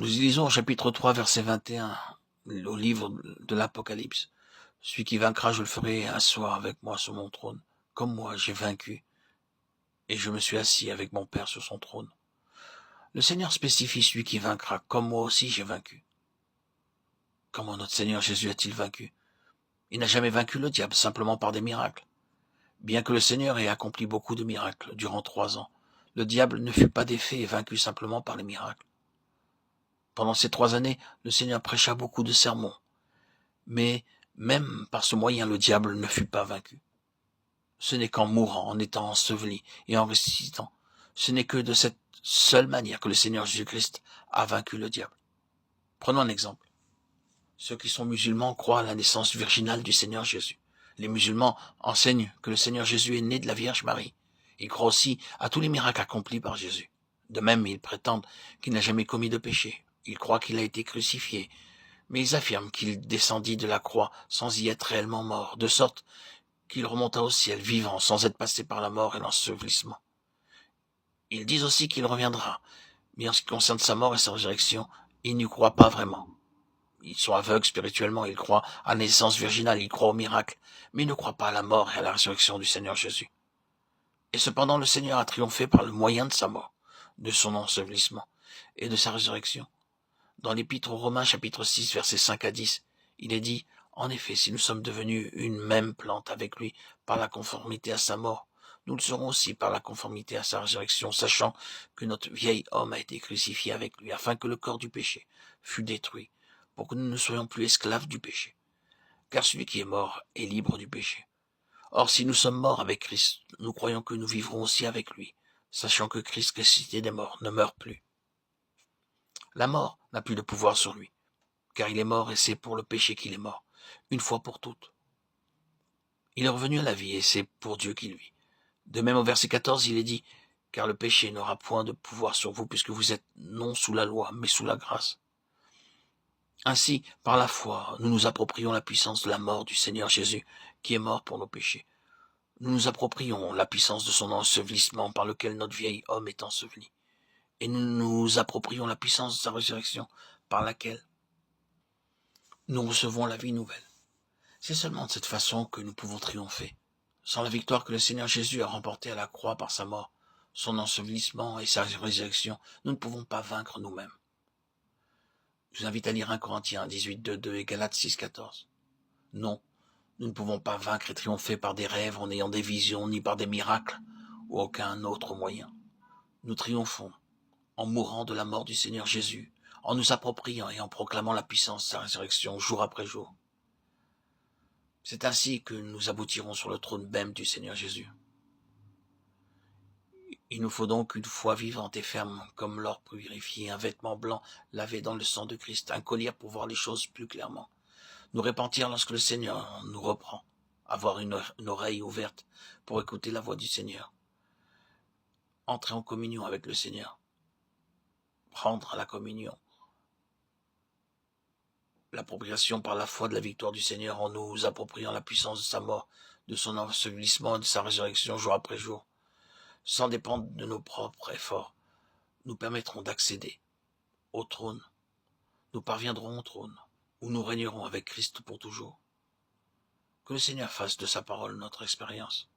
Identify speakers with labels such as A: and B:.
A: Nous lisons au chapitre 3, verset 21, au livre de l'Apocalypse. Celui qui vaincra, je le ferai asseoir avec moi sur mon trône, comme moi j'ai vaincu, et je me suis assis avec mon Père sur son trône. Le Seigneur spécifie celui qui vaincra, comme moi aussi j'ai vaincu. Comment notre Seigneur Jésus a-t-il vaincu? Il n'a jamais vaincu le diable, simplement par des miracles. Bien que le Seigneur ait accompli beaucoup de miracles durant 3 ans, le diable ne fut pas défait et vaincu simplement par les miracles. Pendant ces 3 années, le Seigneur prêcha beaucoup de sermons. Mais même par ce moyen, le diable ne fut pas vaincu. Ce n'est qu'en mourant, en étant enseveli et en ressuscitant. Ce n'est que de cette seule manière que le Seigneur Jésus-Christ a vaincu le diable. Prenons un exemple. Ceux qui sont musulmans croient à la naissance virginale du Seigneur Jésus. Les musulmans enseignent que le Seigneur Jésus est né de la Vierge Marie. Ils croient aussi à tous les miracles accomplis par Jésus. De même, ils prétendent qu'il n'a jamais commis de péché. Ils croient qu'il a été crucifié. Mais ils affirment qu'il descendit de la croix sans y être réellement mort, de sorte qu'il remonta au ciel vivant sans être passé par la mort et l'ensevelissement. Ils disent aussi qu'il reviendra, mais en ce qui concerne sa mort et sa résurrection, ils n'y croient pas vraiment. Ils sont aveugles spirituellement, ils croient à la naissance virginale, ils croient au miracle, mais ils ne croient pas à la mort et à la résurrection du Seigneur Jésus. Et cependant, le Seigneur a triomphé par le moyen de sa mort, de son ensevelissement et de sa résurrection. Dans l'Épître aux Romains, chapitre 6, versets 5 à 10, il est dit « En effet, si nous sommes devenus une même plante avec lui par la conformité à sa mort, nous le serons aussi par la conformité à sa résurrection, sachant que notre vieil homme a été crucifié avec lui, afin que le corps du péché fût détruit, pour que nous ne soyons plus esclaves du péché. Car celui qui est mort est libre du péché. Or, si nous sommes morts avec Christ, nous croyons que nous vivrons aussi avec lui, sachant que Christ, ressuscité des morts, ne meurt plus. La mort n'a plus de pouvoir sur lui, car il est mort et c'est pour le péché qu'il est mort, une fois pour toutes. Il est revenu à la vie et c'est pour Dieu qu'il vit. De même au verset 14, il est dit « Car le péché n'aura point de pouvoir sur vous puisque vous êtes non sous la loi, mais sous la grâce. » Ainsi, par la foi, nous nous approprions la puissance de la mort du Seigneur Jésus, qui est mort pour nos péchés. Nous nous approprions la puissance de son ensevelissement par lequel notre vieil homme est enseveli. Et nous nous approprions la puissance de sa résurrection par laquelle nous recevons la vie nouvelle. C'est seulement de cette façon que nous pouvons triompher. Sans la victoire que le Seigneur Jésus a remportée à la croix par sa mort, son ensevelissement et sa résurrection, nous ne pouvons pas vaincre nous-mêmes. Je vous invite à lire 1 Corinthiens 18, 2 et Galates 6, 14. Non, nous ne pouvons pas vaincre et triompher par des rêves en ayant des visions, ni par des miracles ou aucun autre moyen. Nous triomphons en mourant de la mort du Seigneur Jésus, en nous appropriant et en proclamant la puissance de sa résurrection jour après jour. C'est ainsi que nous aboutirons sur le trône même du Seigneur Jésus. Il nous faut donc une foi vivante et ferme, comme l'or purifié, un vêtement blanc lavé dans le sang de Christ, un collier pour voir les choses plus clairement. Nous repentir lorsque le Seigneur nous reprend, avoir une oreille ouverte pour écouter la voix du Seigneur, entrer en communion avec le Seigneur, prendre la communion, l'appropriation par la foi de la victoire du Seigneur en nous appropriant la puissance de sa mort, de son ensevelissement et de sa résurrection jour après jour, sans dépendre de nos propres efforts, nous permettront d'accéder au trône. Nous parviendrons au trône, où nous régnerons avec Christ pour toujours. Que le Seigneur fasse de sa parole notre expérience.